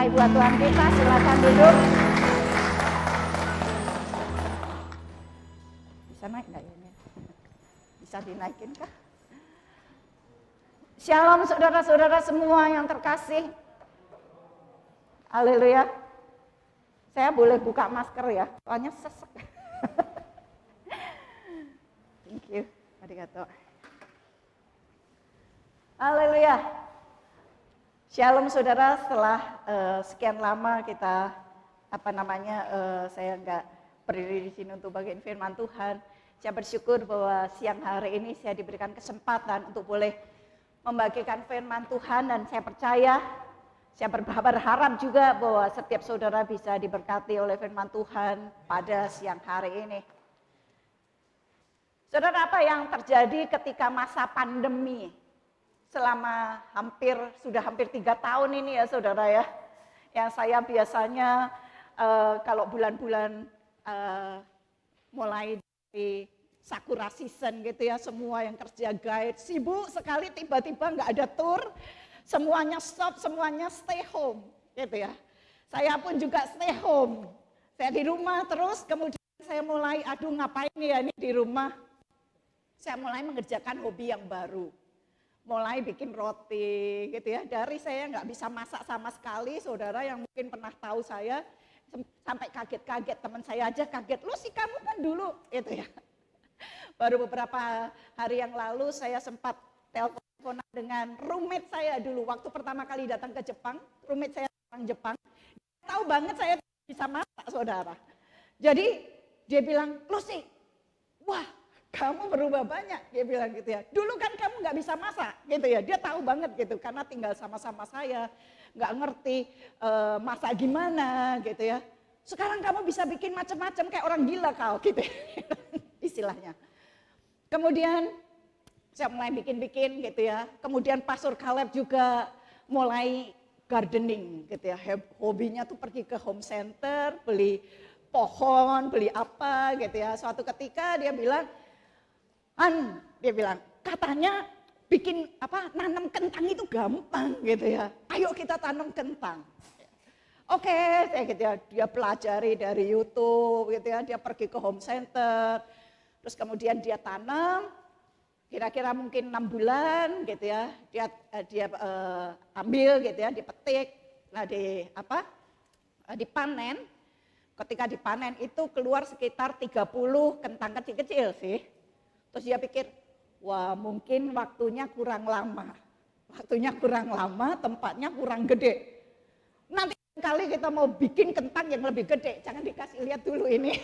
Buat Tuhan kita, silakan duduk. Bisa naik nggak ini? Bisa dinaikin kah? Shalom saudara-saudara semua yang terkasih. Haleluya. Saya boleh buka masker ya, soalnya sesek. Thank you. Arigato. Haleluya. Shalom saudara, setelah sekian lama kita saya nggak berdiri di sini untuk bagian firman Tuhan. Saya bersyukur bahwa siang hari ini saya diberikan kesempatan untuk boleh membagikan firman Tuhan, dan saya berharap juga bahwa setiap saudara bisa diberkati oleh firman Tuhan pada siang hari ini. Saudara, apa yang terjadi ketika masa pandemi? Selama sudah hampir 3 tahun ini ya saudara ya, yang saya biasanya kalau bulan-bulan mulai dari Sakura season gitu ya, semua yang kerja guide sibuk sekali, tiba-tiba nggak ada tour, semuanya stop, semuanya stay home gitu ya. Saya pun juga stay home, saya di rumah terus, kemudian saya mulai ngapain ya ini di rumah, saya mulai mengerjakan hobi yang baru. Mulai bikin roti gitu ya, dari saya nggak bisa masak sama sekali, saudara yang mungkin pernah tahu saya, sampai kaget-kaget, teman saya aja kaget, lu sih kamu kan dulu gitu ya. Baru beberapa hari yang lalu saya sempat teleponan dengan roommate saya dulu, waktu pertama kali datang ke Jepang, roommate saya orang Jepang, dia tahu banget saya bisa masak saudara. Jadi dia bilang, lu sih, wah, kamu berubah banyak, dia bilang gitu ya. Dulu kan kamu nggak bisa masak gitu ya, dia tahu banget gitu karena tinggal sama-sama saya, nggak ngerti masak gimana gitu ya. Sekarang kamu bisa bikin macam-macam kayak orang gila kau gitu ya, istilahnya. Kemudian saya mulai bikin-bikin gitu ya, kemudian Pastor Caleb juga mulai gardening gitu ya, hobinya tuh pergi ke home center, beli pohon, beli apa gitu ya. Suatu ketika dia bilang, dia bilang, katanya bikin nanam kentang itu gampang gitu ya. Ayo kita tanam kentang. Oke, saya gitu ya, dia pelajari dari YouTube gitu ya, dia pergi ke home center, terus kemudian dia tanam, kira-kira mungkin 6 bulan gitu ya, dia ambil gitu ya, dipetik, nah dipanen. Ketika dipanen itu keluar sekitar 30 kentang kecil-kecil sih. Terus dia pikir, wah mungkin waktunya kurang lama, tempatnya kurang gede. Nanti kali kita mau bikin kentang yang lebih gede, jangan dikasih lihat dulu ini.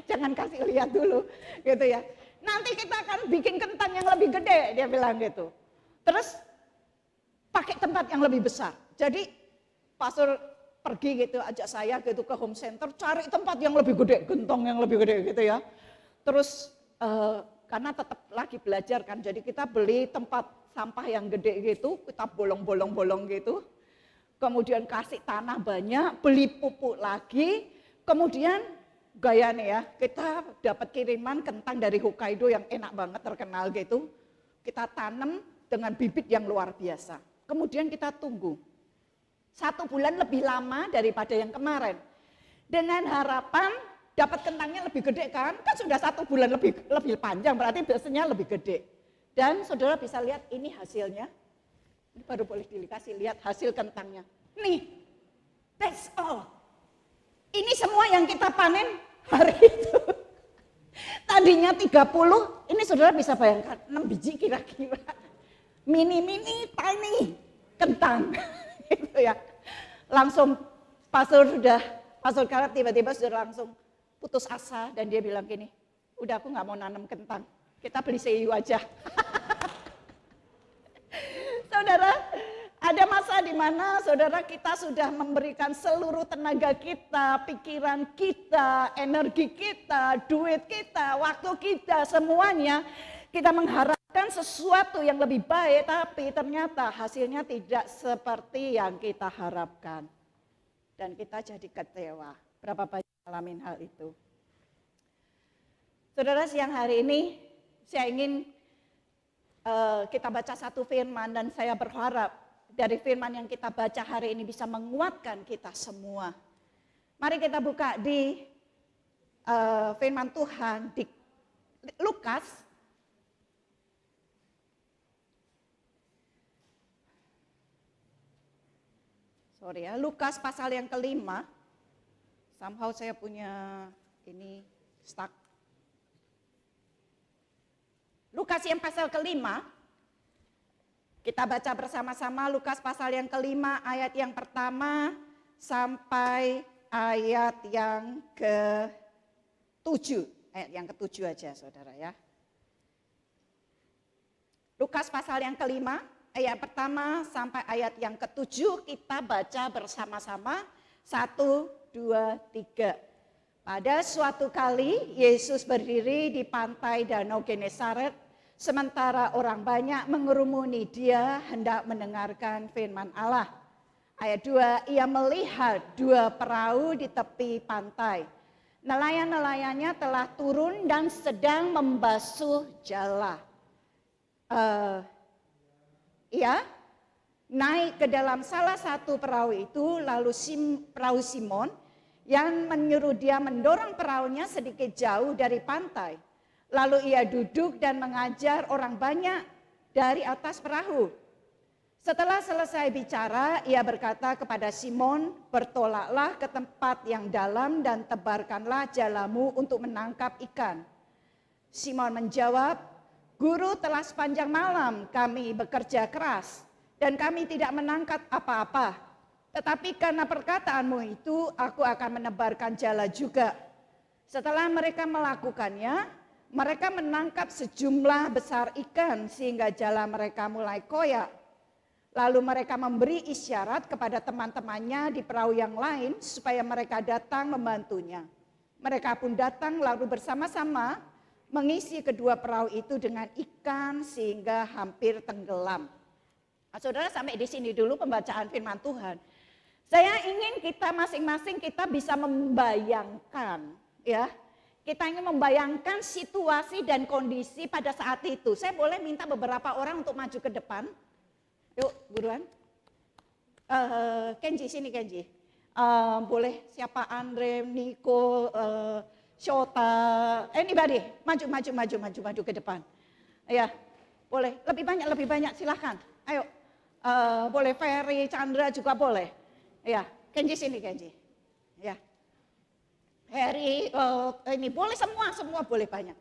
Jangan kasih lihat dulu gitu ya. Nanti kita akan bikin kentang yang lebih gede, dia bilang gitu. Terus pakai tempat yang lebih besar. Jadi pastor pergi gitu, ajak saya gitu ke home center, cari tempat yang lebih gede, gentong yang lebih gede gitu ya. Terus karena tetap lagi belajar kan, jadi kita beli tempat sampah yang gede gitu, kita bolong-bolong gitu, kemudian kasih tanah banyak, beli pupuk lagi, kemudian gaya nih ya, kita dapat kiriman kentang dari Hokkaido yang enak banget, terkenal gitu, kita tanam dengan bibit yang luar biasa, kemudian kita tunggu 1 bulan lebih lama daripada yang kemarin, dengan harapan dapat kentangnya lebih gede kan sudah 1 bulan lebih panjang, berarti biasanya lebih gede. Dan saudara bisa lihat ini hasilnya, ini baru boleh dikasih lihat hasil kentangnya. Nih, that's all. Ini semua yang kita panen hari itu. Tadinya 30, ini saudara bisa bayangkan 6 biji kira-kira. Mini, tiny kentang. Gitu ya. Langsung Pastor Caleb tiba-tiba sudah langsung putus asa dan dia bilang gini, udah aku nggak mau nanam kentang, kita beli seiyu aja. Saudara, ada masa di mana saudara kita sudah memberikan seluruh tenaga kita, pikiran kita, energi kita, duit kita, waktu kita, semuanya kita mengharapkan sesuatu yang lebih baik, tapi ternyata hasilnya tidak seperti yang kita harapkan. Dan kita jadi kecewa. Berapa banyak alamin hal itu. Saudara, siang hari ini saya ingin kita baca satu firman dan saya berharap dari firman yang kita baca hari ini bisa menguatkan kita semua. Mari kita buka di firman Tuhan di Lukas. Lukas pasal yang kelima. Somehow saya punya ini stuck. Lukas yang pasal kelima. Kita baca bersama-sama Lukas pasal yang kelima ayat yang pertama sampai ayat yang ke-7. Ayat yang ke-7 aja saudara ya. Lukas pasal yang kelima ayat pertama sampai ayat yang ke-7 kita baca bersama-sama. 1, 2, 3. Pada suatu kali Yesus berdiri di pantai Danau Genesaret. Sementara orang banyak mengerumuni dia hendak mendengarkan firman Allah. Ayat 2, ia melihat 2 perahu di tepi pantai. Nelayan-nelayannya telah turun dan sedang membasuh jala. Ia naik ke dalam salah satu perahu itu, lalu perahu Simon yang menyuruh dia mendorong perahunya sedikit jauh dari pantai. Lalu ia duduk dan mengajar orang banyak dari atas perahu. Setelah selesai bicara, ia berkata kepada Simon, bertolaklah ke tempat yang dalam dan tebarkanlah jalamu untuk menangkap ikan. Simon menjawab, Guru, telah sepanjang malam kami bekerja keras dan kami tidak menangkap apa-apa. Tetapi karena perkataanmu itu, aku akan menebarkan jala juga. Setelah mereka melakukannya, mereka menangkap sejumlah besar ikan sehingga jala mereka mulai koyak. Lalu mereka memberi isyarat kepada teman-temannya di perahu yang lain supaya mereka datang membantunya. Mereka pun datang lalu bersama-sama mengisi kedua perahu itu dengan ikan sehingga hampir tenggelam. Nah, saudara, sampai di sini dulu pembacaan firman Tuhan. Saya ingin kita masing-masing kita bisa membayangkan ya. Kita ingin membayangkan situasi dan kondisi pada saat itu. Saya boleh minta beberapa orang untuk maju ke depan. Yuk, buruan. Kenji, sini Kenji. Boleh siapa? Andre, Niko, Shota, anybody. Maju ke depan. Ya, boleh. Lebih banyak silahkan. Ayo. Boleh Ferry, Chandra juga boleh. Ya, Kenji sini Kenji. Ya. Harry, ini boleh semua boleh banyak.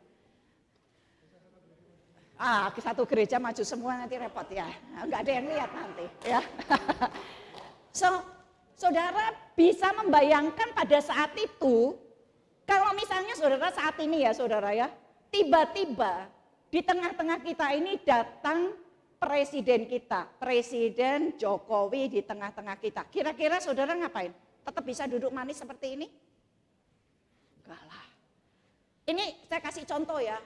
Ke satu gereja maju semua nanti repot ya, nggak ada yang lihat nanti ya. Saudara bisa membayangkan pada saat itu, kalau misalnya saudara saat ini ya saudara ya, tiba-tiba di tengah-tengah kita ini datang presiden kita, Presiden Jokowi di tengah-tengah kita. Kira-kira saudara ngapain? Tetap bisa duduk manis seperti ini? Enggak lah. Ini saya kasih contoh ya.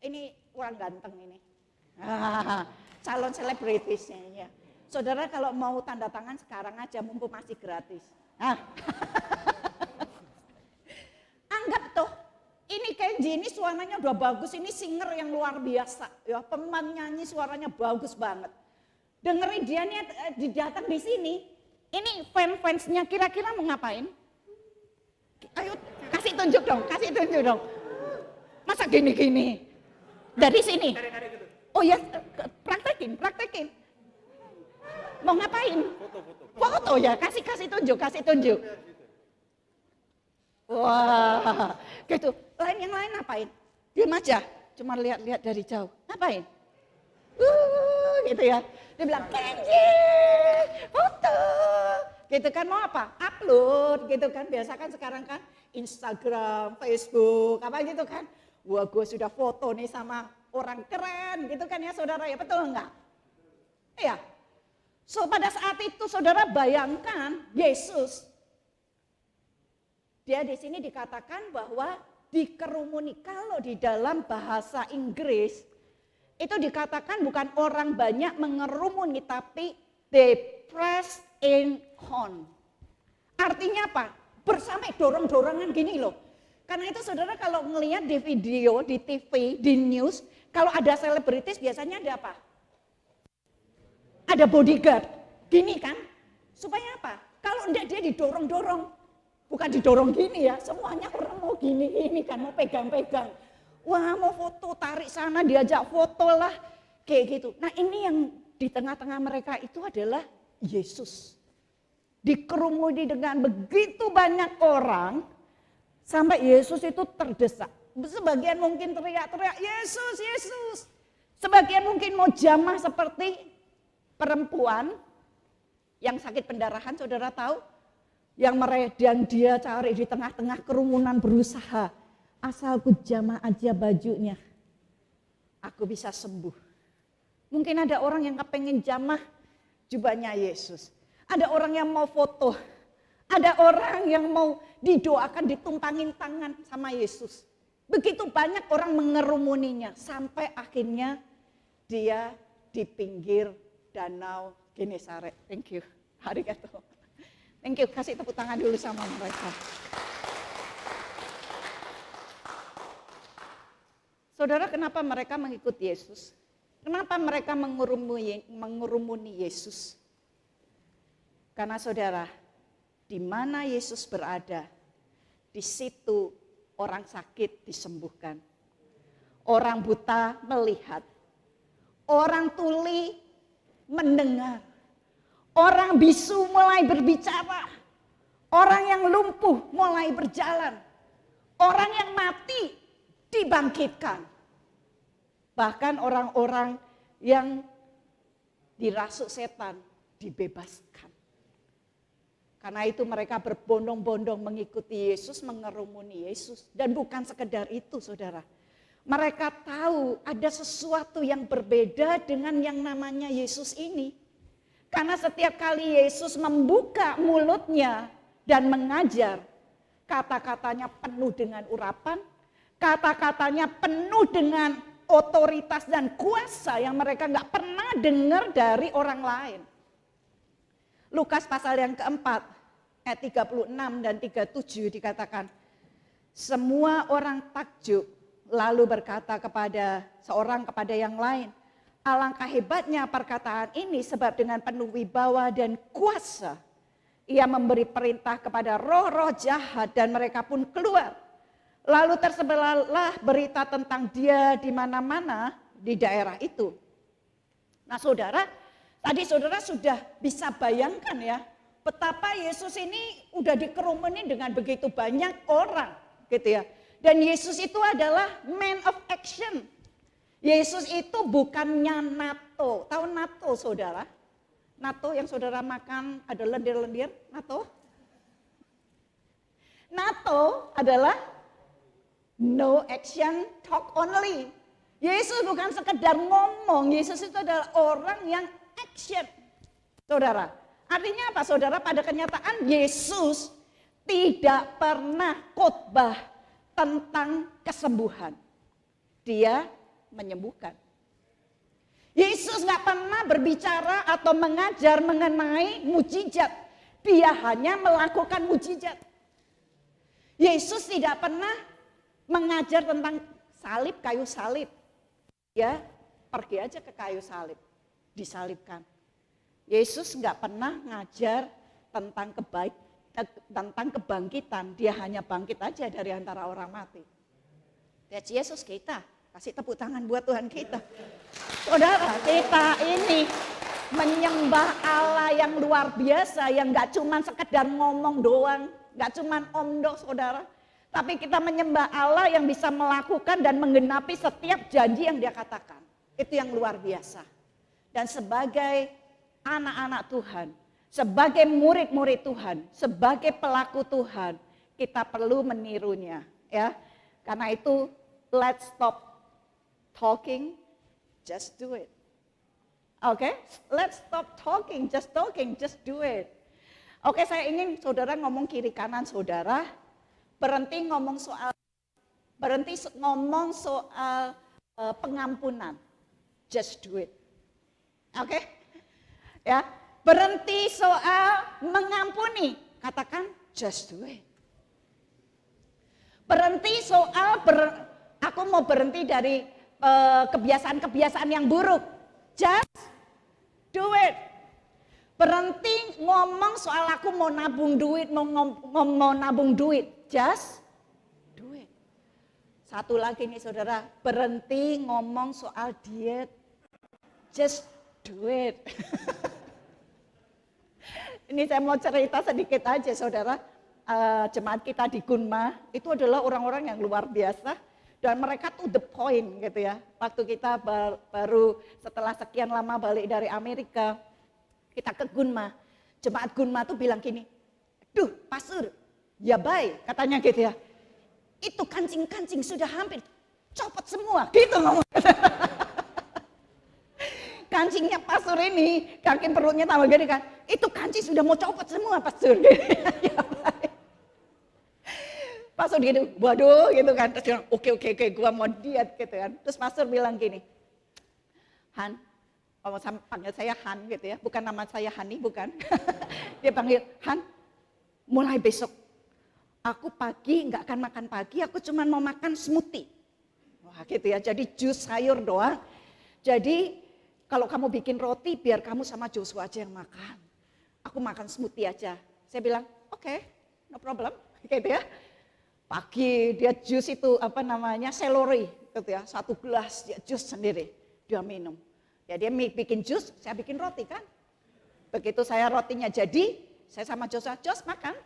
Ini orang ganteng ini. Calon selebritisnya ya. Saudara kalau mau tanda tangan sekarang aja mumpung masih gratis. Anggap tuh, ini Kenji ini suaranya udah bagus, ini singer yang luar biasa. Ya, pemain nyanyi suaranya bagus banget. Dengerin dia nih datang di sini. Ini fans-fansnya kira-kira mau ngapain? Ayo kasih tunjuk dong. Masa gini-gini? Dari sini? Oh ya, praktekin. Mau ngapain? Foto ya, kasih tunjuk. Wah, gitu. Yang lain ngapain? Diam aja, cuma lihat-lihat dari jauh. Ngapain? Gitu ya. Dia bilang, Kenji, foto. Gitu kan, mau apa? Upload gitu kan. Biasa kan sekarang kan Instagram, Facebook, apa gitu kan. Wah, gue sudah foto nih sama orang keren gitu kan ya saudara ya, betul enggak? Iya. So pada saat itu saudara bayangkan Yesus. Dia di sini dikatakan bahwa dikerumuni, kalau di dalam bahasa Inggris itu dikatakan bukan orang banyak mengerumuni tapi they pressed in on. Artinya apa? Bersama dorong-dorongan gini loh. Karena itu saudara kalau ngelihat di video, di TV, di news, kalau ada selebritis biasanya ada apa? Ada bodyguard. Gini kan, supaya apa? Kalau enggak dia didorong-dorong, bukan didorong gini ya, semuanya orang mau gini-gini kan, mau pegang-pegang. Wah mau foto, tarik sana, diajak foto lah, kayak gitu. Nah ini yang di tengah-tengah mereka itu adalah Yesus. Dikerumuni dengan begitu banyak orang, sampai Yesus itu terdesak. Sebagian mungkin teriak-teriak, Yesus, Yesus. Sebagian mungkin mau jamah seperti perempuan yang sakit pendarahan, saudara tahu? Yang dia cari di tengah-tengah kerumunan berusaha. Asal ku jamah aja bajunya, aku bisa sembuh. Mungkin ada orang yang kepengen jamah jubahnya Yesus. Ada orang yang mau foto. Ada orang yang mau didoakan, ditumpangin tangan sama Yesus. Begitu banyak orang mengerumuninya. Sampai akhirnya dia di pinggir danau Genesaret. Thank you. Arigato. Thank you. Kasih tepuk tangan dulu sama mereka. Saudara, kenapa mereka mengikuti Yesus? Kenapa mereka mengurumuni Yesus? Karena saudara, di mana Yesus berada, di situ orang sakit disembuhkan. Orang buta melihat. Orang tuli mendengar. Orang bisu mulai berbicara. Orang yang lumpuh mulai berjalan. Orang yang mati dibangkitkan. Bahkan orang-orang yang dirasuk setan dibebaskan. Karena itu mereka berbondong-bondong mengikuti Yesus, mengerumuni Yesus. Dan bukan sekedar itu saudara. Mereka tahu ada sesuatu yang berbeda dengan yang namanya Yesus ini. Karena setiap kali Yesus membuka mulutnya dan mengajar, kata-katanya penuh dengan urapan, kata-katanya penuh dengan otoritas dan kuasa yang mereka nggak pernah dengar dari orang lain. Lukas pasal yang keempat, ayat 36 dan 37 dikatakan, semua orang takjub lalu berkata seorang kepada yang lain, alangkah hebatnya perkataan ini sebab dengan penuh wibawa dan kuasa ia memberi perintah kepada roh-roh jahat dan mereka pun keluar. Lalu tersebarlah berita tentang dia di mana-mana di daerah itu. Nah saudara, tadi saudara sudah bisa bayangkan ya, betapa Yesus ini udah dikerumuni dengan begitu banyak orang gitu ya. Dan Yesus itu adalah man of action. Yesus itu bukannya NATO. Tahu NATO saudara? NATO yang saudara makan ada lendir-lendir, NATO? NATO adalah no action, talk only. Yesus bukan sekedar ngomong, Yesus itu adalah orang yang action. Saudara, artinya apa saudara? Pada kenyataan Yesus tidak pernah khotbah tentang kesembuhan. Dia menyembuhkan. Yesus gak pernah berbicara atau mengajar mengenai mujizat. Dia hanya melakukan mujizat. Yesus tidak pernah mengajar tentang salib, kayu salib. Ya, pergi aja ke kayu salib, disalibkan. Yesus nggak pernah ngajar tentang kebangkitan, dia hanya bangkit aja dari antara orang mati. That's Yesus kita, kasih tepuk tangan buat Tuhan kita. Saudara, kita ini menyembah Allah yang luar biasa, yang nggak cuma sekedar ngomong doang, nggak cuma omdo saudara. Tapi kita menyembah Allah yang bisa melakukan dan menggenapi setiap janji yang dia katakan. Itu yang luar biasa. Dan sebagai anak-anak Tuhan, sebagai murid-murid Tuhan, sebagai pelaku Tuhan, kita perlu menirunya. Ya, karena itu let's stop talking, just do it. Oke, let's stop talking, just do it. Oke, saya ingin saudara ngomong kiri kanan saudara. Berhenti ngomong soal pengampunan. Just do it. Oke? Ya, berhenti soal mengampuni. Katakan just do it. Berhenti soal aku mau berhenti dari kebiasaan-kebiasaan yang buruk. Just do it. Berhenti ngomong soal aku mau nabung duit, mau nabung duit. Just do it. Satu lagi nih saudara, berhenti ngomong soal diet. Just do it. Ini saya mau cerita sedikit aja saudara. Jemaat kita di Gunma itu adalah orang-orang yang luar biasa dan mereka to the point gitu ya. Waktu kita baru setelah sekian lama balik dari Amerika, kita ke Gunma, jemaat Gunma tuh bilang gini, "Duh, pastor, ya baik," katanya gitu ya. "Itu kancing-kancing sudah hampir copot semua," gitu ngomong. Kancingnya pastor ini, kaki perutnya tambah gede kan, "Itu kancing sudah mau copot semua, pastor." Ya baik. Pastor gitu, waduh gitu kan, terus dia bilang, oke, gua mau diet gitu kan. Terus pastor bilang gini, "Han," panggil saya Han gitu ya, bukan nama saya Hani, bukan. Dia panggil, "Han, mulai besok aku pagi nggak akan makan pagi, aku cuma mau makan smoothie." Wah gitu ya, jadi jus sayur doang. Jadi kalau kamu bikin roti biar kamu sama Joshua aja yang makan. Aku makan smoothie aja. Saya bilang, oke, no problem, gitu ya. Pagi dia jus itu celery gitu ya, 1 gelas dia jus sendiri, dia minum. Ya dia bikin jus, saya bikin roti kan. Begitu saya rotinya jadi, saya sama Joshua, "Jos makan."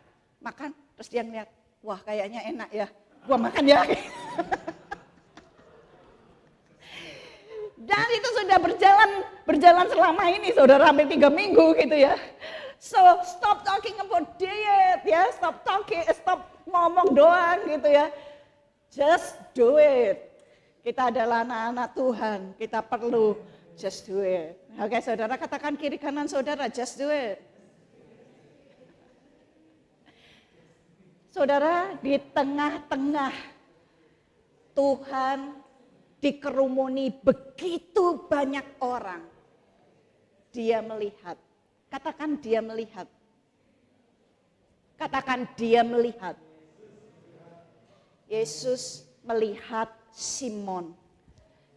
Terus dia ngeliat, wah kayaknya enak ya, gua makan ya. Dan itu sudah berjalan selama ini saudara, hampir 3 minggu gitu ya. So stop talking about diet ya, stop ngomong doang gitu ya. Just do it. Kita adalah anak-anak Tuhan, kita perlu just do it. Oke saudara, katakan kiri kanan saudara, just do it. Saudara, di tengah-tengah Tuhan dikerumuni begitu banyak orang, dia melihat. Katakan dia melihat. Katakan dia melihat. Yesus melihat Simon.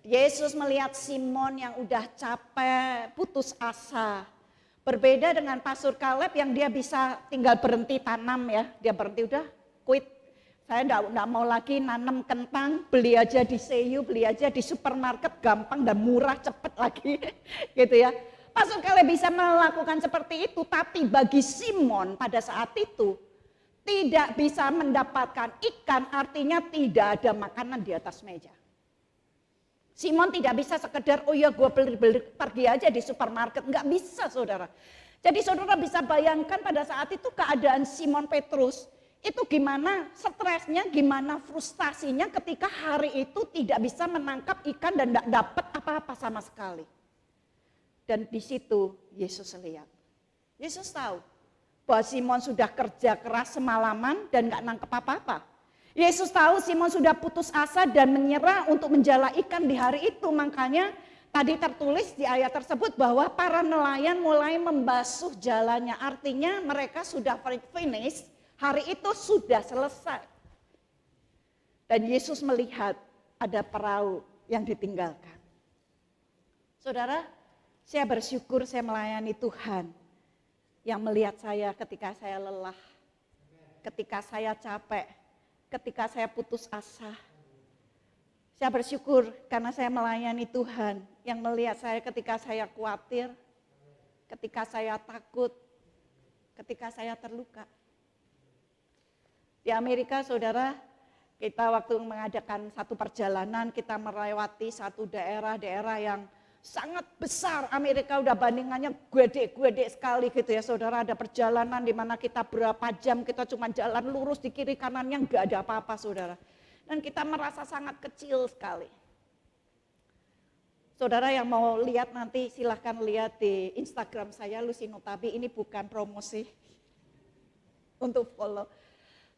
Yesus melihat Simon yang udah capek, putus asa. Berbeda dengan Pastor Caleb yang dia bisa tinggal berhenti tanam ya. Dia berhenti udah quit. Saya enggak mau lagi nanam kentang, beli aja di Seiyu, beli aja di supermarket, gampang dan murah, cepet lagi gitu ya. Pastor Caleb bisa melakukan seperti itu, tapi bagi Simon pada saat itu tidak bisa mendapatkan ikan, artinya tidak ada makanan di atas meja. Simon tidak bisa sekedar, oh ya gue beli pergi aja di supermarket, nggak bisa saudara. Jadi saudara bisa bayangkan pada saat itu keadaan Simon Petrus, itu gimana stresnya, gimana frustasinya ketika hari itu tidak bisa menangkap ikan dan tidak dapat apa-apa sama sekali. Dan di situ Yesus lihat. Yesus tahu bahwa Simon sudah kerja keras semalaman dan gak nangkep apa-apa. Yesus tahu Simon sudah putus asa dan menyerah untuk menjala ikan di hari itu. Makanya tadi tertulis di ayat tersebut bahwa para nelayan mulai membasuh jalannya. Artinya mereka sudah finish, hari itu sudah selesai. Dan Yesus melihat ada perahu yang ditinggalkan. Saudara, saya bersyukur saya melayani Tuhan yang melihat saya ketika saya lelah, ketika saya capek, ketika saya putus asa. Saya bersyukur karena saya melayani Tuhan yang melihat saya ketika saya khawatir, ketika saya takut, ketika saya terluka. Di Amerika saudara, kita waktu mengadakan satu perjalanan, kita melewati satu daerah-daerah yang sangat besar. Amerika udah bandingannya gede sekali gitu ya saudara. Ada perjalanan di mana kita berapa jam kita cuma jalan lurus, di kiri kanannya nggak ada apa-apa saudara. Dan kita merasa sangat kecil sekali. Saudara yang mau lihat nanti silahkan lihat di Instagram saya Lucy Notabi, ini bukan promosi untuk follow.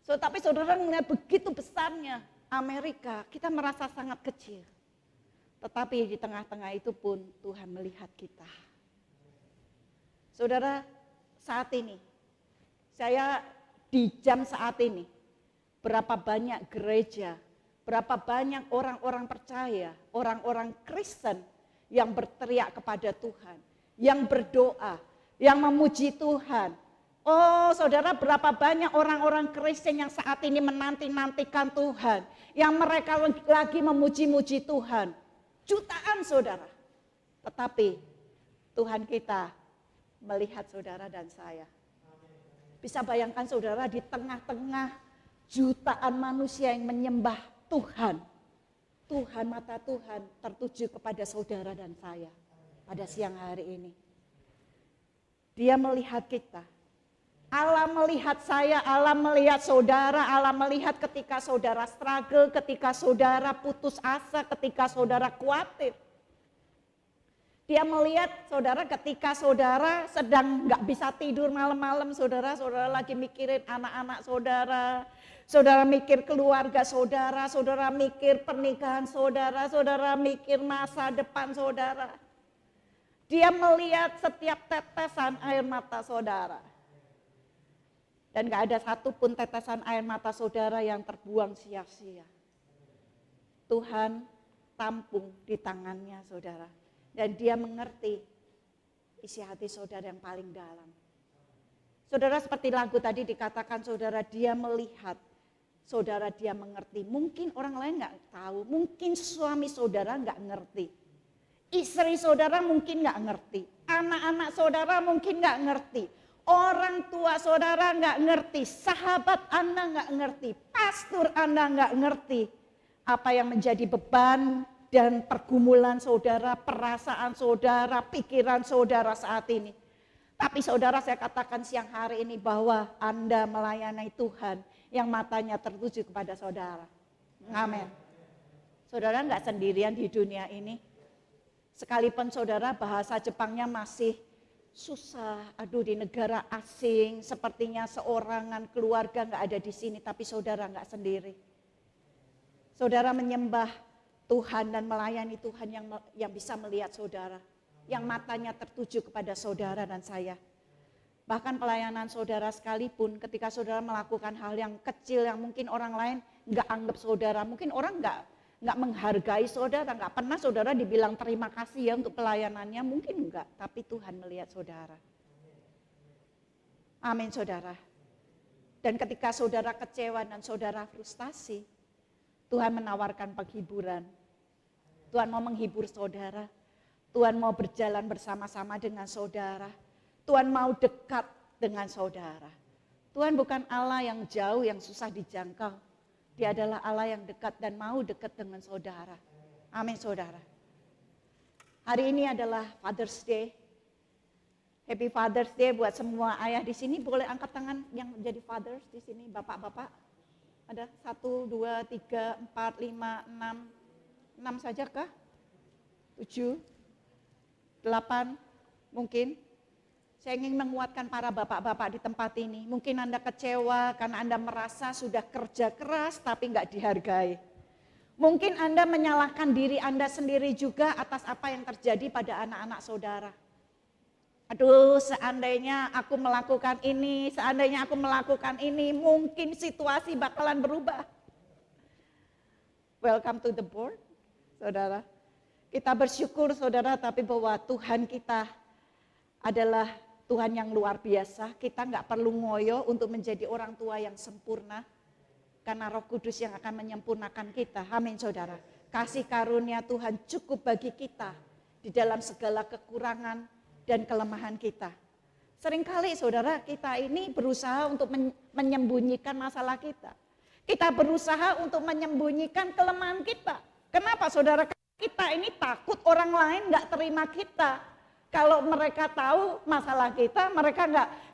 Tapi saudara melihat begitu besarnya Amerika, kita merasa sangat kecil. Tetapi di tengah-tengah itu pun Tuhan melihat kita. Saudara, saat ini, saya di jam saat ini, berapa banyak gereja, berapa banyak orang-orang percaya, orang-orang Kristen yang berteriak kepada Tuhan, yang berdoa, yang memuji Tuhan. Oh saudara, berapa banyak orang-orang Kristen yang saat ini menanti-nantikan Tuhan. Yang mereka lagi memuji-muji Tuhan. Jutaan saudara. Tetapi Tuhan kita melihat saudara dan saya. Bisa bayangkan saudara, di tengah-tengah jutaan manusia yang menyembah Tuhan. Tuhan, mata Tuhan tertuju kepada saudara dan saya pada siang hari ini. Dia melihat kita. Allah melihat saya, Allah melihat saudara, Allah melihat ketika saudara struggle, ketika saudara putus asa, ketika saudara khawatir. Dia melihat saudara ketika saudara sedang gak bisa tidur malam-malam, saudara lagi mikirin anak-anak saudara, saudara mikir keluarga saudara, saudara mikir pernikahan saudara, saudara mikir masa depan saudara. Dia melihat setiap tetesan air mata saudara. Dan gak ada satupun tetesan air mata saudara yang terbuang sia-sia. Tuhan tampung di tangannya saudara. Dan dia mengerti isi hati saudara yang paling dalam. Saudara, seperti lagu tadi dikatakan saudara, dia melihat, saudara dia mengerti. Mungkin orang lain gak tahu, mungkin suami saudara gak ngerti. Istri saudara mungkin gak ngerti. Anak-anak saudara mungkin gak ngerti. Orang tua saudara nggak ngerti, sahabat Anda nggak ngerti, pastor Anda nggak ngerti apa yang menjadi beban dan pergumulan saudara, perasaan saudara, pikiran saudara saat ini. Tapi saudara, saya katakan siang hari ini bahwa Anda melayani Tuhan yang matanya tertuju kepada saudara. Amin. Saudara nggak sendirian di dunia ini. Sekalipun saudara bahasa Jepangnya masih susah, aduh di negara asing, sepertinya seorangan keluarga nggak ada di sini, tapi saudara nggak sendiri. Saudara menyembah Tuhan dan melayani Tuhan yang bisa melihat saudara, yang matanya tertuju kepada saudara dan saya. Bahkan pelayanan saudara sekalipun, ketika saudara melakukan hal yang kecil yang mungkin orang lain nggak anggap saudara, mungkin orang nggak menghargai saudara, nggak pernah saudara dibilang terima kasih ya untuk pelayanannya, mungkin enggak, tapi Tuhan melihat saudara. Amin saudara. Dan ketika saudara kecewa dan saudara frustasi, Tuhan menawarkan penghiburan. Tuhan mau menghibur saudara, Tuhan mau berjalan bersama-sama dengan saudara, Tuhan mau dekat dengan saudara. Tuhan bukan Allah yang jauh, yang susah dijangkau. Dia adalah Allah yang dekat dan mau dekat dengan saudara. Amin saudara. Hari ini adalah Father's Day. Happy Father's Day buat semua ayah di sini. Boleh angkat tangan yang menjadi fathers di sini, bapak-bapak. Ada 1, 2, 3, 4, 5, 6. 6 saja kah? 7, 8 mungkin. Saya ingin menguatkan para bapak-bapak di tempat ini. Mungkin Anda kecewa karena Anda merasa sudah kerja keras tapi nggak dihargai. Mungkin Anda menyalahkan diri Anda sendiri juga atas apa yang terjadi pada anak-anak saudara. Aduh, seandainya aku melakukan ini, seandainya aku melakukan ini, mungkin situasi bakalan berubah. Welcome to the board, saudara. Kita bersyukur saudara, tapi bahwa Tuhan kita adalah Tuhan yang luar biasa. Kita nggak perlu ngoyo untuk menjadi orang tua yang sempurna. Karena Roh Kudus yang akan menyempurnakan kita. Amin saudara. Kasih karunia Tuhan cukup bagi kita di dalam segala kekurangan dan kelemahan kita. Seringkali saudara, kita ini berusaha untuk menyembunyikan masalah kita. Kita berusaha untuk menyembunyikan kelemahan kita. Kenapa saudara? Kita ini takut orang lain nggak terima kita. Kalau mereka tahu masalah kita,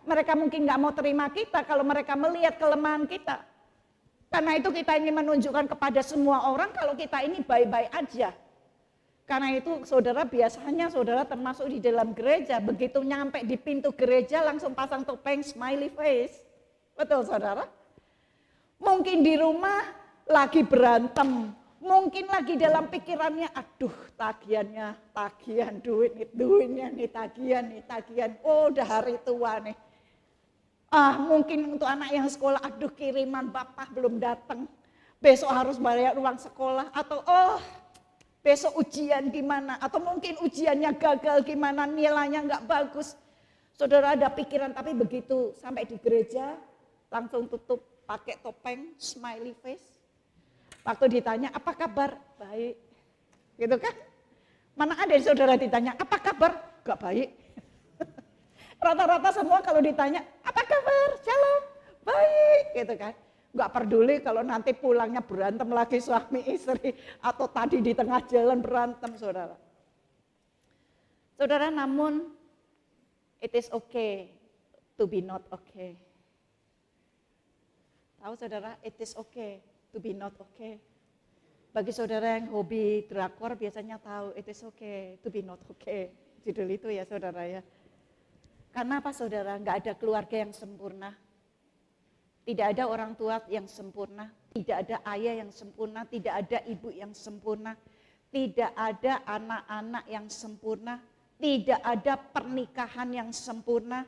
mereka mungkin nggak mau terima kita kalau mereka melihat kelemahan kita. Karena itu kita ingin menunjukkan kepada semua orang kalau kita ini baik-baik aja. Karena itu saudara, biasanya saudara termasuk di dalam gereja, begitu nyampe di pintu gereja langsung pasang topeng smiley face. Betul saudara? Mungkin di rumah lagi berantem. Mungkin lagi dalam pikirannya, aduh tagihan duitnya nih, tagihan. Oh udah hari tua nih. Mungkin untuk anak yang sekolah, aduh kiriman bapak belum datang. Besok harus bayar uang sekolah. Atau besok ujian gimana. Atau mungkin ujiannya gagal gimana, nilainya gak bagus. Saudara ada pikiran, tapi begitu sampai di gereja langsung tutup pakai topeng, smiley face. Waktu ditanya, apa kabar? Baik. Gitu kan? Mana ada saudara ditanya, apa kabar? Gak baik. Rata-rata semua kalau ditanya, apa kabar? Shalom, baik. Gitu kan? Gak peduli kalau nanti pulangnya berantem lagi suami istri. Atau tadi di tengah jalan berantem, saudara. Saudara, namun it is okay to be not okay. Tahu saudara, it is okay to be not okay. Bagi saudara yang hobi drakor biasanya tahu it is okay to be not okay. Judul itu ya saudara ya. Karena apa saudara, nggak ada keluarga yang sempurna. Tidak ada orang tua yang sempurna. Tidak ada ayah yang sempurna. Tidak ada ibu yang sempurna. Tidak ada anak-anak yang sempurna. Tidak ada pernikahan yang sempurna.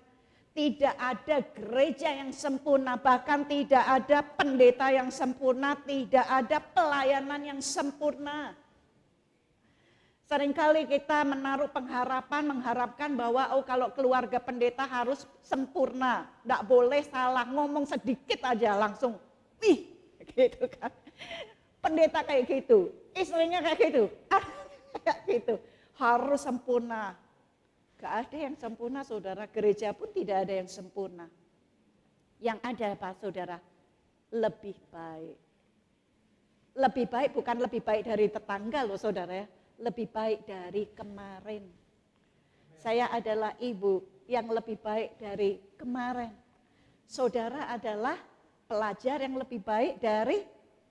Tidak ada gereja yang sempurna, bahkan tidak ada pendeta yang sempurna, tidak ada pelayanan yang sempurna. Seringkali kita menaruh pengharapan, mengharapkan bahwa kalau keluarga pendeta harus sempurna. Tidak boleh salah, ngomong sedikit aja langsung, gitu kan. Pendeta kayak gitu, istrinya kayak gitu, kayak gitu, harus sempurna. Gak ada yang sempurna saudara, gereja pun tidak ada yang sempurna. Yang ada apa saudara? Lebih baik. Lebih baik bukan lebih baik dari tetangga loh saudara ya. Lebih baik dari kemarin. Saya adalah ibu yang lebih baik dari kemarin. Saudara adalah pelajar yang lebih baik dari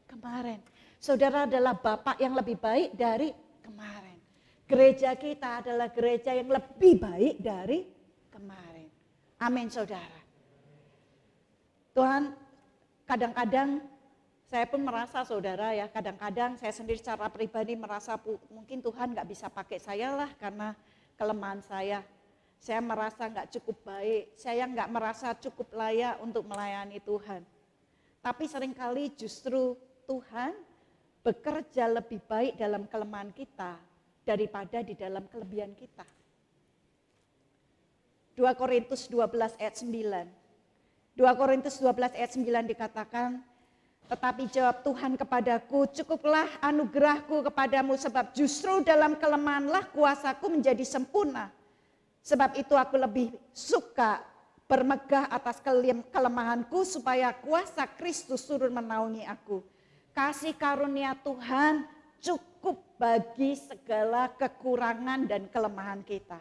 kemarin. Saudara adalah bapak yang lebih baik dari kemarin. Gereja kita adalah gereja yang lebih baik dari kemarin. Amin saudara. Tuhan, kadang-kadang saya pun merasa saudara ya, kadang-kadang saya sendiri secara pribadi merasa mungkin Tuhan gak bisa pakai saya lah karena kelemahan saya. Saya merasa gak cukup baik, saya gak merasa cukup layak untuk melayani Tuhan. Tapi seringkali justru Tuhan bekerja lebih baik dalam kelemahan kita daripada di dalam kelebihan kita. 2 Korintus 12 ayat 9. 2 Korintus 12 ayat 9 dikatakan, tetapi jawab Tuhan kepadaku, cukuplah anugerahku kepadamu sebab justru dalam kelemahanlah kuasaku menjadi sempurna. Sebab itu aku lebih suka bermegah atas kelemahanku supaya kuasa Kristus turun menaungi aku. Kasih karunia Tuhan cukup bagi segala kekurangan dan kelemahan kita.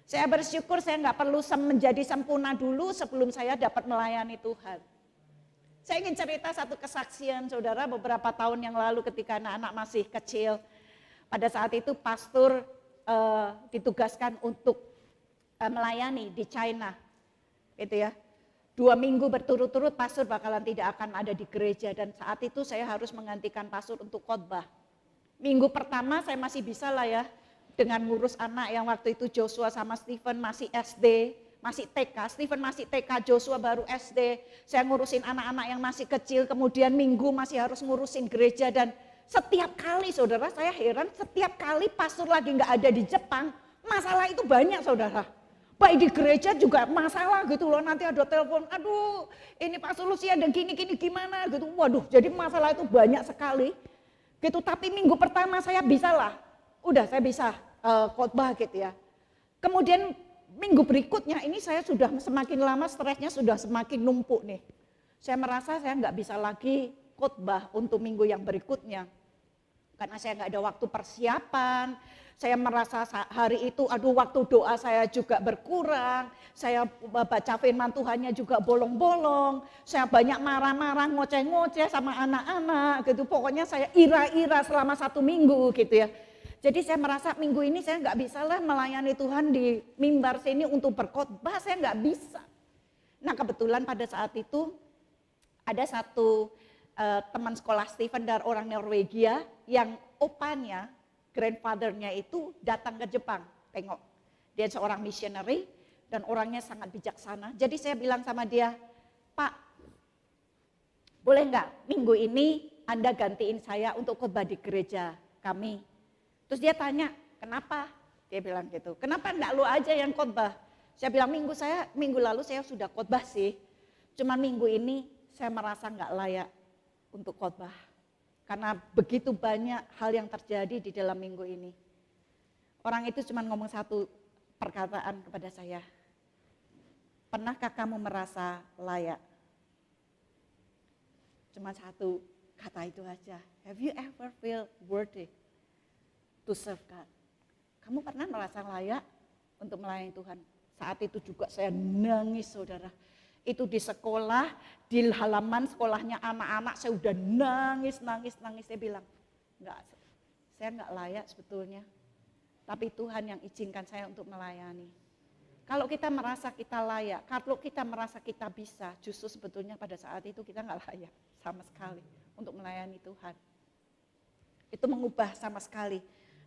Saya bersyukur saya nggak perlu menjadi sempurna dulu sebelum saya dapat melayani Tuhan. Saya ingin cerita satu kesaksian saudara beberapa tahun yang lalu ketika anak-anak masih kecil. Pada saat itu pastor ditugaskan untuk melayani di China. Gitu ya. 2 minggu berturut-turut pastor bakalan tidak akan ada di gereja dan saat itu saya harus menggantikan pastor untuk khotbah. Minggu pertama saya masih bisa lah ya dengan ngurus anak yang waktu itu Joshua sama Stephen masih SD, masih TK, Stephen masih TK, Joshua baru SD. Saya ngurusin anak-anak yang masih kecil, kemudian minggu masih harus ngurusin gereja dan setiap kali saudara saya heran setiap kali pastor lagi nggak ada di Jepang, masalah itu banyak saudara. Baik di gereja juga masalah gitu loh, nanti ada telepon, aduh ini Pastor Lucia dan gini gimana gitu. Waduh jadi masalah itu banyak sekali. Gitu, tapi minggu pertama saya bisa lah, udah saya bisa khotbah gitu ya. Kemudian minggu berikutnya ini saya sudah semakin lama stresnya sudah semakin numpuk nih. Saya merasa saya nggak bisa lagi khotbah untuk minggu yang berikutnya. Karena saya nggak ada waktu persiapan, saya merasa hari itu waktu doa saya juga berkurang, saya baca firman Tuhannya juga bolong-bolong, saya banyak marah-marah, ngoceh-ngoceh sama anak-anak gitu. Pokoknya saya ira-ira selama 1 minggu gitu ya. Jadi saya merasa minggu ini saya nggak bisa lah melayani Tuhan di mimbar sini untuk berkhotbah, saya nggak bisa. Nah kebetulan pada saat itu ada satu teman sekolah Stephen dari orang Norwegia yang opanya, grandfather-nya itu datang ke Jepang, tengok. Dia seorang missionary dan orangnya sangat bijaksana. Jadi saya bilang sama dia, Pak, boleh nggak minggu ini Anda gantiin saya untuk khotbah di gereja kami? Terus dia tanya, kenapa? Dia bilang gitu, kenapa enggak lu aja yang khotbah? Saya bilang minggu lalu saya sudah khotbah sih. Cuman minggu ini saya merasa nggak layak untuk khotbah. Karena begitu banyak hal yang terjadi di dalam minggu ini. Orang itu cuma ngomong satu perkataan kepada saya. Pernahkah kamu merasa layak? Cuma satu kata itu aja. Have you ever feel worthy to serve God? Kamu pernah merasa layak untuk melayani Tuhan? Saat itu juga saya nangis, saudara. Itu di sekolah, di halaman sekolahnya anak-anak, saya udah nangis. Saya bilang, saya enggak layak sebetulnya. Tapi Tuhan yang izinkan saya untuk melayani. Kalau kita merasa kita layak, kalau kita merasa kita bisa, justru sebetulnya pada saat itu kita enggak layak sama sekali untuk melayani Tuhan. Itu mengubah sama sekali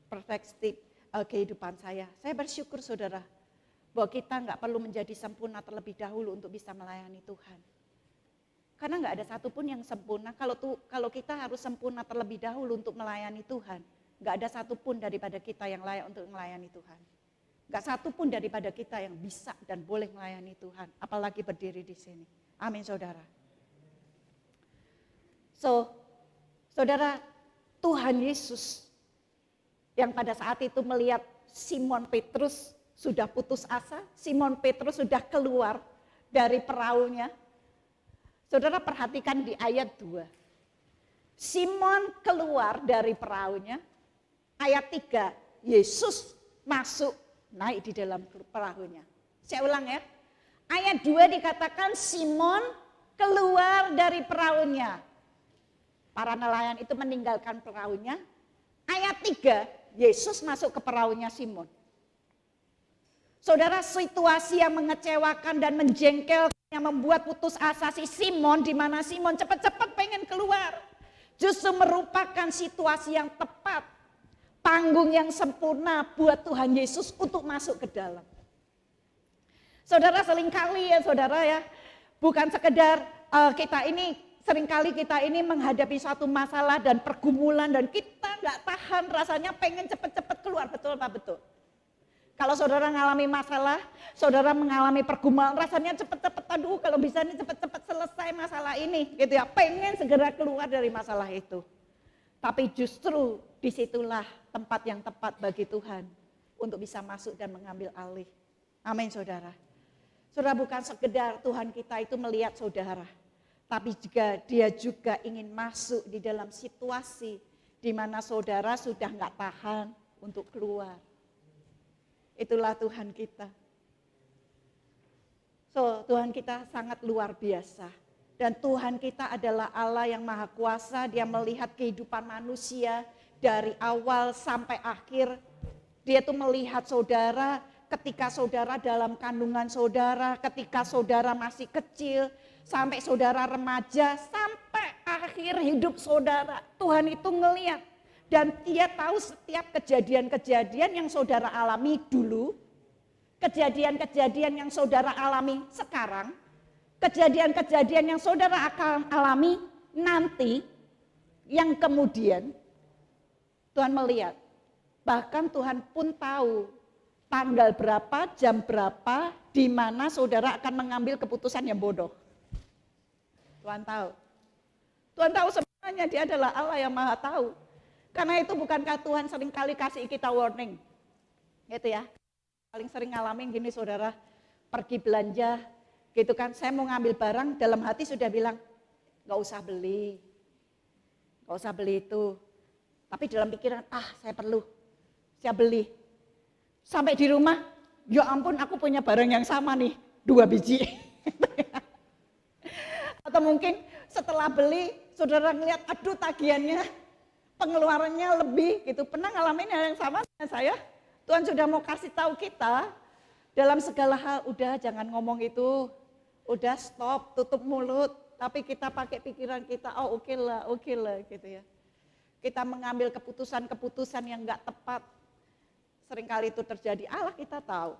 perspektif kehidupan saya. Saya bersyukur saudara, bahwa kita enggak perlu menjadi sempurna terlebih dahulu untuk bisa melayani Tuhan. Karena enggak ada satupun yang sempurna. Kalau kita harus sempurna terlebih dahulu untuk melayani Tuhan, enggak ada satupun daripada kita yang layak untuk melayani Tuhan. Enggak satupun daripada kita yang bisa dan boleh melayani Tuhan, apalagi berdiri di sini. Amin saudara. Saudara, Tuhan Yesus yang pada saat itu melihat Simon Petrus sudah putus asa, Simon Petrus sudah keluar dari perahunya. Saudara perhatikan di ayat 2. Simon keluar dari perahunya. Ayat 3, Yesus masuk naik di dalam perahunya. Saya ulang ya. Ayat 2 dikatakan Simon keluar dari perahunya. Para nelayan itu meninggalkan perahunya. Ayat 3, Yesus masuk ke perahunya Simon. Saudara, situasi yang mengecewakan dan menjengkelkan yang membuat putus asa si Simon, di mana Simon cepat-cepat pengen keluar, justru merupakan situasi yang tepat, panggung yang sempurna buat Tuhan Yesus untuk masuk ke dalam. Saudara, seringkali ya saudara ya, bukan sekedar seringkali kita ini menghadapi suatu masalah dan pergumulan dan kita nggak tahan rasanya pengen cepat-cepat keluar, betul Pak? Betul. Kalau saudara mengalami masalah, saudara mengalami pergumulan, rasanya cepet-cepet, aduh kalau bisa nih cepet-cepet selesai masalah ini, gitu ya, pengen segera keluar dari masalah itu. Tapi justru disitulah tempat yang tepat bagi Tuhan untuk bisa masuk dan mengambil alih. Amin saudara. Saudara, bukan sekedar Tuhan kita itu melihat saudara, tapi juga Dia juga ingin masuk di dalam situasi di mana saudara sudah nggak tahan untuk keluar. Itulah Tuhan kita. Tuhan kita sangat luar biasa. Dan Tuhan kita adalah Allah yang maha kuasa. Dia melihat kehidupan manusia dari awal sampai akhir. Dia tuh melihat saudara ketika saudara dalam kandungan saudara, ketika saudara masih kecil, sampai saudara remaja, sampai akhir hidup saudara. Tuhan itu ngelihat. Dan Dia tahu setiap kejadian-kejadian yang saudara alami dulu, kejadian-kejadian yang saudara alami sekarang, kejadian-kejadian yang saudara akan alami nanti, yang kemudian Tuhan melihat. Bahkan Tuhan pun tahu tanggal berapa, jam berapa, di mana saudara akan mengambil keputusan yang bodoh. Tuhan tahu. Tuhan tahu semuanya, Dia adalah Allah yang maha tahu. Karena itu bukankah Tuhan seringkali kasih kita warning, gitu ya. Paling sering ngalamin gini saudara, pergi belanja, gitu kan, saya mau ngambil barang, dalam hati sudah bilang, gak usah beli itu. Tapi dalam pikiran, saya perlu, saya beli. Sampai di rumah, ya ampun aku punya barang yang sama nih, 2 biji. Atau mungkin setelah beli, saudara ngeliat, aduh tagihannya, pengeluarannya lebih gitu. Pernah ngalamin hal yang sama dengan saya? Tuhan sudah mau kasih tahu kita dalam segala hal, udah jangan ngomong itu, udah stop, tutup mulut. Tapi kita pakai pikiran kita, oke lah gitu ya. Kita mengambil keputusan-keputusan yang enggak tepat. Seringkali itu terjadi, Allah kita tahu.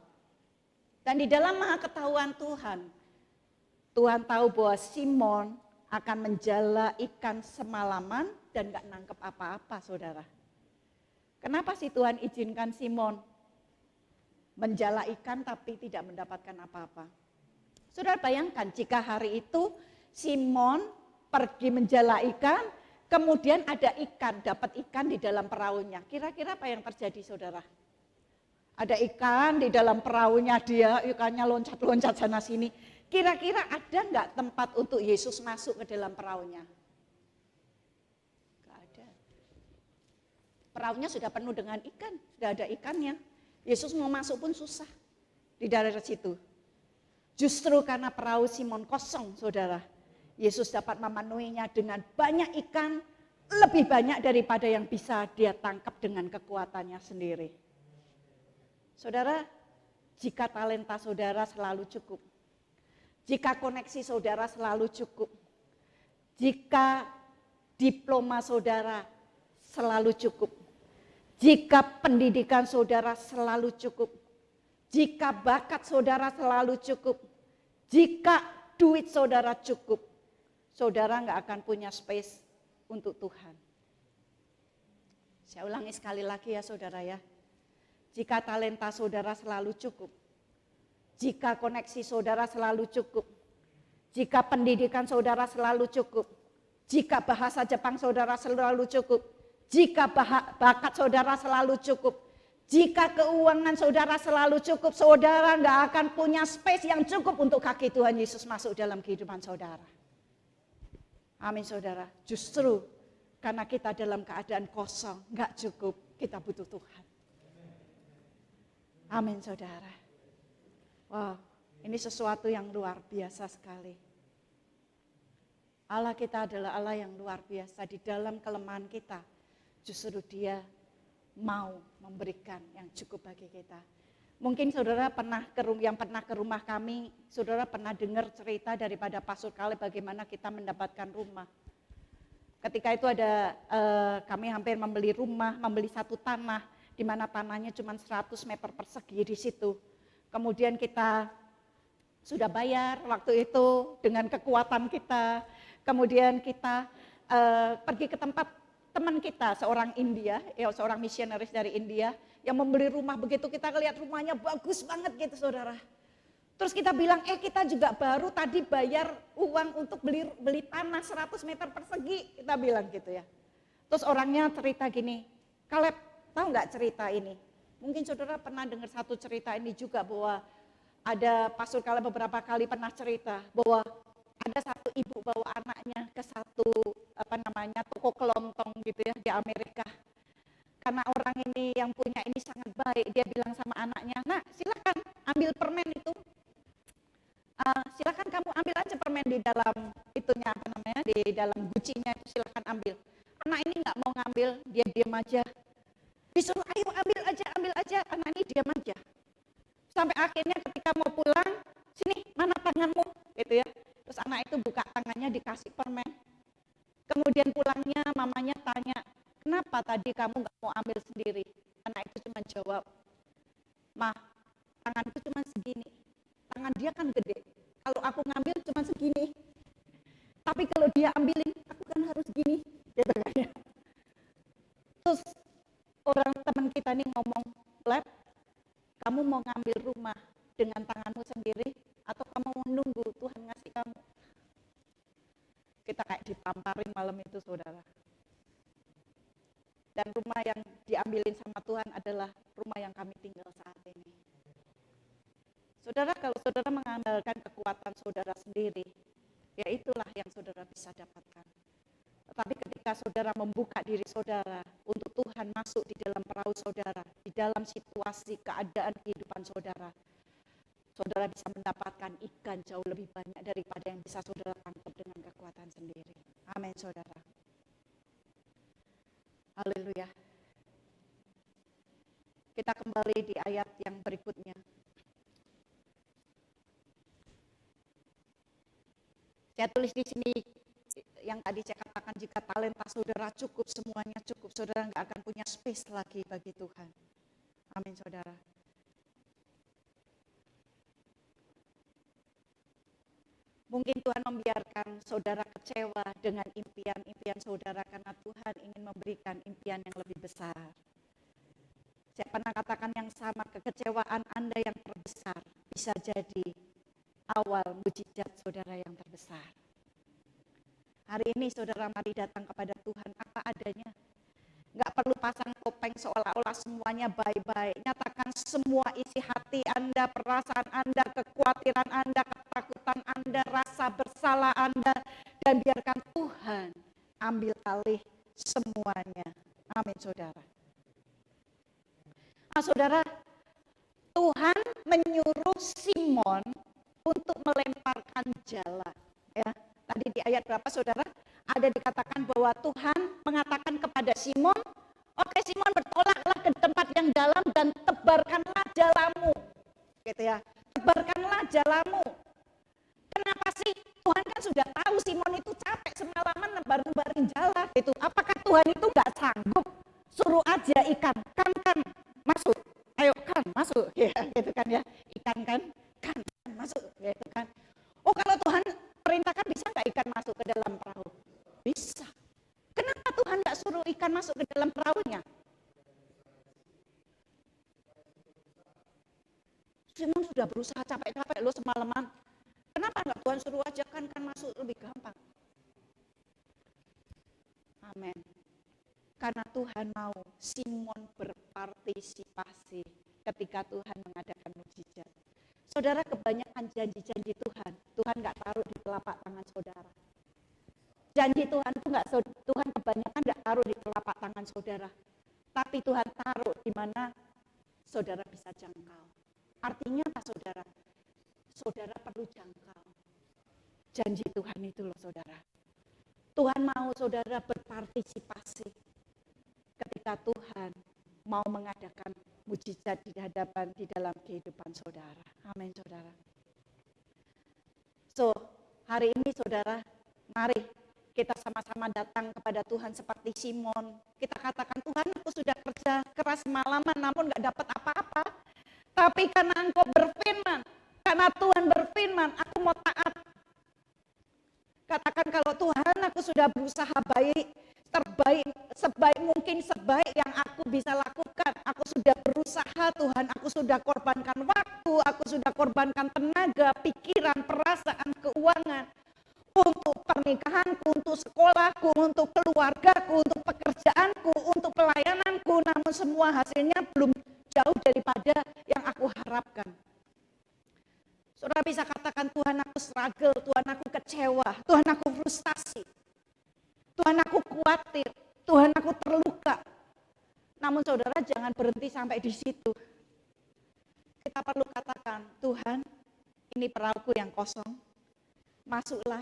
Dan di dalam maha ketahuan Tuhan, Tuhan tahu bahwa Simon akan menjala ikan semalaman dan gak nangkep apa-apa saudara. Kenapa sih Tuhan izinkan Simon menjala ikan tapi tidak mendapatkan apa-apa. Saudara bayangkan jika hari itu Simon pergi menjala ikan, kemudian ada ikan, dapat ikan di dalam perahunya. Kira-kira apa yang terjadi saudara? Ada ikan di dalam perahunya dia, ikannya loncat-loncat sana sini. Kira-kira ada nggak tempat untuk Yesus masuk ke dalam perahunya? Nggak ada. Perahunya sudah penuh dengan ikan, sudah ada ikannya. Yesus mau masuk pun susah di daerah situ. Justru karena perahu Simon kosong saudara, Yesus dapat memenuhinya dengan banyak ikan, lebih banyak daripada yang bisa dia tangkap dengan kekuatannya sendiri. Saudara, jika talenta saudara selalu cukup, jika koneksi saudara selalu cukup, jika diploma saudara selalu cukup, jika pendidikan saudara selalu cukup, jika bakat saudara selalu cukup, jika duit saudara cukup, saudara nggak akan punya space untuk Tuhan. Saya ulangi sekali lagi ya saudara ya. Jika talenta saudara selalu cukup, jika koneksi saudara selalu cukup, jika pendidikan saudara selalu cukup, jika bahasa Jepang saudara selalu cukup, jika bakat saudara selalu cukup, jika keuangan saudara selalu cukup, saudara nggak akan punya space yang cukup untuk kaki Tuhan Yesus masuk dalam kehidupan saudara. Amin saudara, justru karena kita dalam keadaan kosong, nggak cukup, kita butuh Tuhan. Amin saudara. Wow, ini sesuatu yang luar biasa sekali. Allah kita adalah Allah yang luar biasa. Di dalam kelemahan kita, justru Dia mau memberikan yang cukup bagi kita. Mungkin saudara yang pernah ke rumah kami, saudara pernah dengar cerita daripada Pastor Kaleb bagaimana kita mendapatkan rumah. Ketika itu kami hampir membeli rumah, membeli satu tanah, di mana tanahnya cuma 100 meter persegi di situ. Kemudian kita sudah bayar waktu itu dengan kekuatan kita. Kemudian kita pergi ke tempat teman kita, seorang India, seorang misionaris dari India yang membeli rumah. Begitu kita lihat rumahnya bagus banget gitu saudara. Terus kita bilang, kita juga baru tadi bayar uang untuk beli tanah 100 meter persegi, kita bilang gitu ya. Terus orangnya cerita gini, Kaleb, tahu nggak cerita ini? Mungkin saudara pernah dengar satu cerita ini juga bahwa ada Pastor Kaleb beberapa kali pernah cerita bahwa ada satu ibu bawa anaknya ke satu toko kelontong gitu ya di Amerika. Karena orang ini yang punya ini sangat baik, dia bilang sama anaknya, "Nah, silakan ambil permen itu. Silakan kamu ambil aja permen di dalam itunya di dalam gucinya itu silakan ambil." Anak ini nggak mau ngambil, dia diam aja. Disuruh, "Ayo ambil aja." Anak ini diam aja. Sampai akhirnya ketika mau pulang, "Sini, mana tanganmu?" gitu ya. Terus anak itu buka tangannya dikasih permen. Kemudian pulangnya mamanya tanya, "Kenapa tadi kamu gak mau ambil sendiri?" Anak itu cuma jawab, "Ma, tanganku cuma segini. Tangan dia kan gede. Kalau aku ngambil cuma segini. Tapi kalau dia ambilin, aku kan harus gini." Gitu kan ya. Terus orang teman kita nih ngomong, "Lep, kamu mau ngambil rumah dengan tanganmu sendiri atau kamu mau nunggu Tuhan ngasih kamu?" Kita kayak ditamparin malam itu saudara. Dan rumah yang diambilin sama Tuhan adalah rumah yang kami tinggal saat ini. Saudara, kalau saudara mengandalkan kekuatan saudara sendiri, ya itulah yang saudara bisa dapatkan. Tetapi ketika saudara membuka diri saudara untuk Tuhan masuk di dalam perahu saudara, di dalam situasi keadaan kehidupan saudara, saudara bisa mendapatkan ikan jauh lebih banyak daripada yang bisa saudara tangkap dengan kekuatan sendiri. Amin saudara. Haleluya. Kita kembali di ayat yang berikutnya. Saya tulis di sini yang tadi saya katakan, jika talenta saudara cukup, semuanya cukup, saudara nggak akan punya space lagi bagi Tuhan. Amin saudara. Mungkin Tuhan membiarkan saudara kecewa dengan impian-impian saudara karena Tuhan ingin memberikan impian yang lebih besar. Saya pernah katakan yang sama, kekecewaan Anda yang terbesar bisa jadi awal mujizat saudara yang terbesar. Hari ini saudara mari datang kepada Tuhan apa adanya. Gak perlu pasang topeng seolah-olah semuanya baik-baik. Nyatakan semua isi hati Anda, perasaan Anda, kekhawatiran Anda, ketakutan Anda, rasa bersalah Anda. Dan biarkan Tuhan ambil alih semuanya. Amin saudara. Nah saudara, Tuhan menyuruh Simon untuk melemparkan jala. Ya, tadi di ayat berapa saudara? Ada dikatakan bahwa Tuhan mengatakan kepada Simon, oke Simon bertolaklah ke tempat yang dalam dan tebarkanlah jalamu. Gitu ya, tebarkanlah jalamu. Kenapa sih? Tuhan kan sudah tahu Simon itu capek semalaman nebar-nebarin jala gitu. Apakah Tuhan itu gak sanggup? Suruh aja ikan, kan masuk. Ayo kan masuk. Ya, gitu kan ya. Ikan kan masuk gitu kan. Oh kalau Tuhan perintahkan bisa gak ikan masuk ke dalam perahu? Bisa. Kenapa Tuhan gak suruh ikan masuk ke dalam perahunya? Simon sudah berusaha capek-capek lo semalaman. Kenapa enggak Tuhan suruh aja kan masuk lebih gampang? Amin. Karena Tuhan mau Simon berpartisipasi ketika Tuhan mengadakan mujizat. Saudara, kebanyakan janji-janji Tuhan enggak taruh di telapak tangan saudara. Janji Tuhan itu Tuhan kebanyakan enggak taruh di telapak tangan saudara. Tapi Tuhan taruh di mana saudara bisa jangkau. Artinya apa saudara? Saudara perlu jangkau. Janji Tuhan itu loh saudara. Tuhan mau saudara berpartisipasi ketika Tuhan mau mengadakan mujizat di dalam kehidupan saudara. Amin saudara. So, hari ini saudara, mari kita sama-sama datang kepada Tuhan seperti Simon. Kita katakan, Tuhan aku sudah kerja keras malaman namun gak dapat apa-apa. Tapi karena Engkau berfirman, karena Tuhan berfirman, aku mau taat. Katakan kalau Tuhan aku sudah berusaha terbaik, sebaik mungkin, sebaik yang aku bisa lakukan. Aku sudah berusaha Tuhan, aku sudah korbankan waktu, aku sudah korbankan tenaga, pikiran, perasaan, keuangan. Untuk pernikahanku, untuk sekolahku, untuk keluargaku, untuk pekerjaanku, untuk pelayananku. Namun semua hasilnya belum jauh daripada yang aku harapkan. Saudara bisa katakan Tuhan aku struggle, Tuhan aku kecewa, Tuhan aku frustasi, Tuhan aku khawatir, Tuhan aku terluka. Namun saudara jangan berhenti sampai di situ. Kita perlu katakan, Tuhan ini perahuku yang kosong, masuklah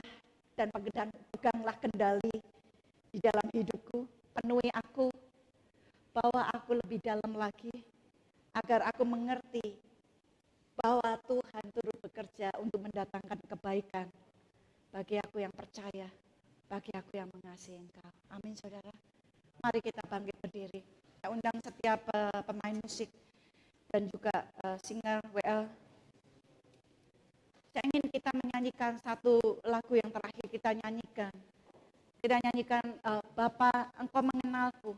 dan peganglah kendali di dalam hidupku, penuhi aku, bawa aku lebih dalam lagi, agar aku mengerti bahwa Tuhan turut bekerja untuk mendatangkan kebaikan bagi aku yang percaya, bagi aku yang mengasihi Engkau. Amin saudara. Mari kita bangkit berdiri. Saya undang setiap pemain musik dan juga singer WL. Saya ingin kita menyanyikan satu lagu yang terakhir kita nyanyikan. Kita nyanyikan Bapa Engkau mengenalku.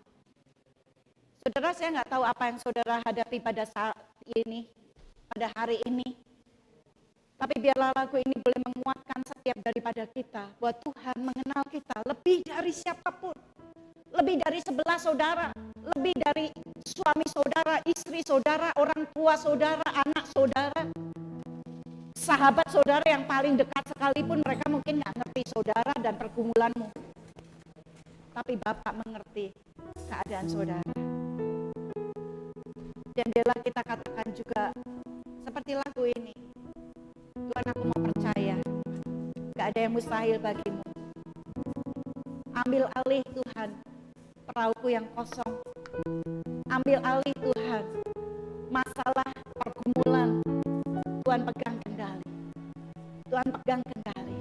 Saudara, saya nggak tahu apa yang saudara hadapi pada saat ini, pada hari ini. Tapi biarlah lagu ini boleh menguatkan setiap daripada kita, bahwa Tuhan mengenal kita lebih dari siapapun. Lebih dari sebelah saudara, lebih dari suami saudara, istri saudara, orang tua saudara, anak saudara. Sahabat saudara yang paling dekat sekalipun mereka mungkin nggak ngerti saudara dan pergumulanmu. Tapi Bapak mengerti keadaan saudara. Dan biarlah kita katakan juga seperti lagu ini. Tuhan aku mau percaya, gak ada yang mustahil bagimu. Ambil alih Tuhan, perahuku yang kosong. Ambil alih Tuhan, masalah pergumulan. Tuhan pegang kendali. Tuhan pegang kendali.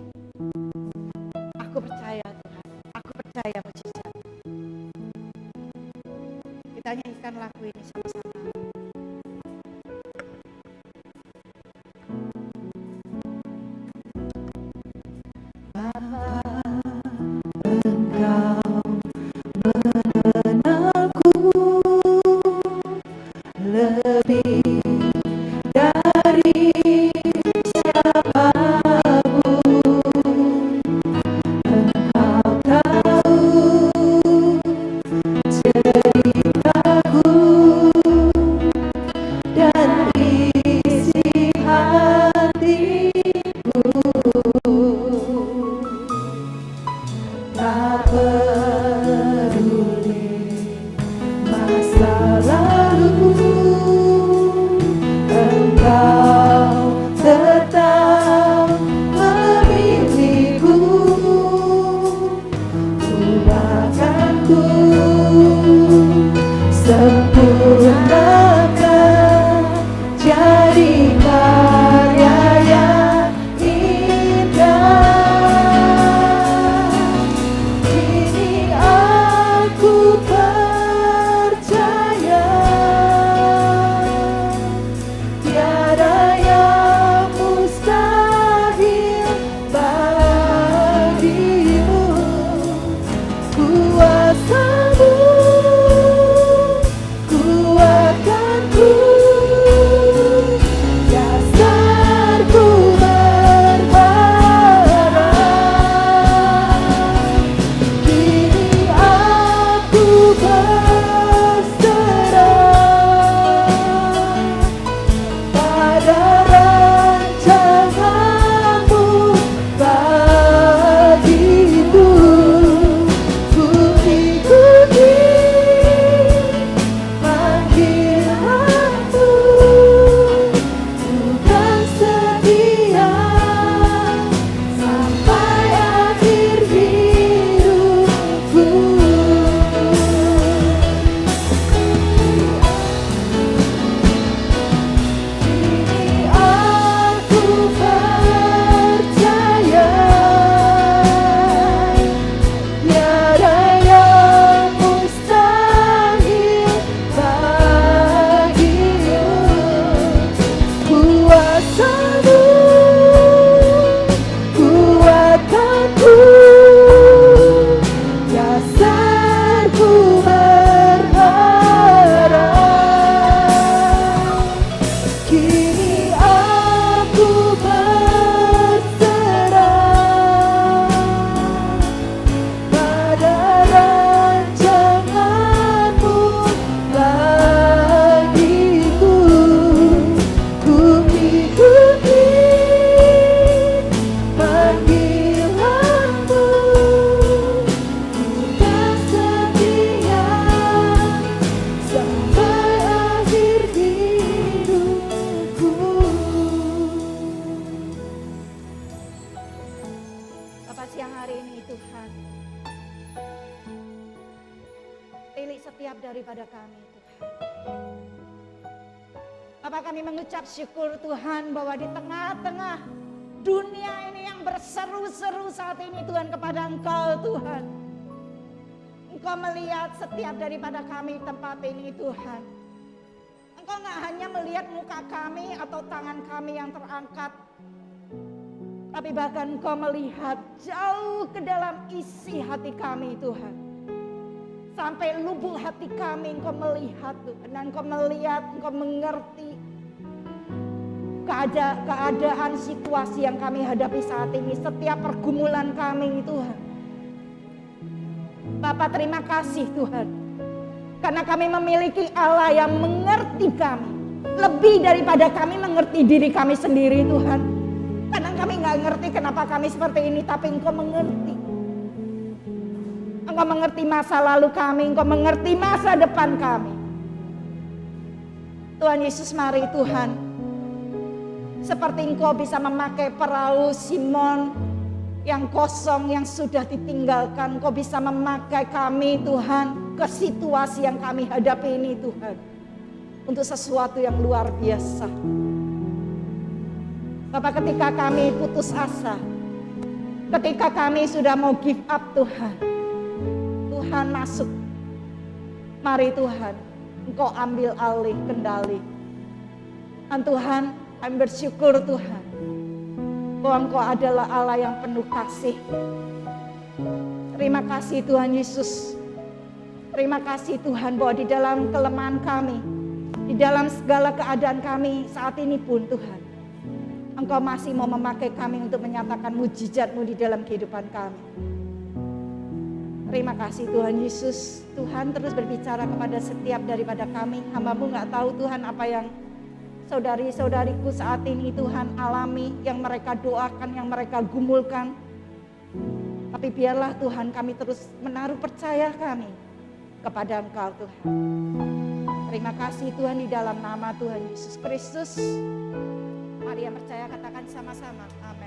Aku percaya Tuhan, aku percaya mujizat. Kita nyanyikan lagu ini sama-sama. Engkau mengenalku Tuhan. Pilih setiap daripada kami Tuhan. Bapak, kami mengucap syukur Tuhan bahwa di tengah-tengah dunia ini yang berseru-seru saat ini Tuhan kepada Engkau Tuhan. Engkau melihat setiap daripada kami tempat ini Tuhan. Engkau gak hanya melihat muka kami atau tangan kami yang terangkat, tapi bahkan Engkau melihat jauh ke dalam isi hati kami Tuhan. Sampai lubuk hati kami Engkau melihat Tuhan. Dan Engkau melihat, Engkau mengerti keadaan situasi yang kami hadapi saat ini. Setiap pergumulan kami Tuhan. Bapak, terima kasih Tuhan. Karena kami memiliki Allah yang mengerti kami. Lebih daripada kami mengerti diri kami sendiri Tuhan. Karena kami gak ngerti kenapa kami seperti ini. Tapi Engkau mengerti. Engkau mengerti masa lalu kami. Engkau mengerti masa depan kami. Tuhan Yesus, mari Tuhan. Seperti Engkau bisa memakai perahu Simon yang kosong, yang sudah ditinggalkan. Engkau bisa memakai kami Tuhan ke situasi yang kami hadapi ini Tuhan. Untuk sesuatu yang luar biasa. Bapak, ketika kami putus asa, ketika kami sudah mau give up Tuhan, Tuhan masuk. Mari Tuhan, Engkau ambil alih kendali. Dan Tuhan, kami bersyukur Tuhan, bahwa Engkau adalah Allah yang penuh kasih. Terima kasih Tuhan Yesus. Terima kasih Tuhan bahwa di dalam kelemahan kami, di dalam segala keadaan kami saat ini pun Tuhan, Engkau masih mau memakai kami untuk menyatakan mujizat-Mu di dalam kehidupan kami. Terima kasih Tuhan Yesus. Tuhan terus berbicara kepada setiap daripada kami. Hamba-Mu gak tahu Tuhan apa yang saudari-saudariku saat ini Tuhan alami, yang mereka doakan, yang mereka gumulkan. Tapi biarlah Tuhan kami terus menaruh percaya kami kepada Engkau Tuhan. Terima kasih Tuhan di dalam nama Tuhan Yesus Kristus. Mari yang percaya katakan sama-sama. Amin.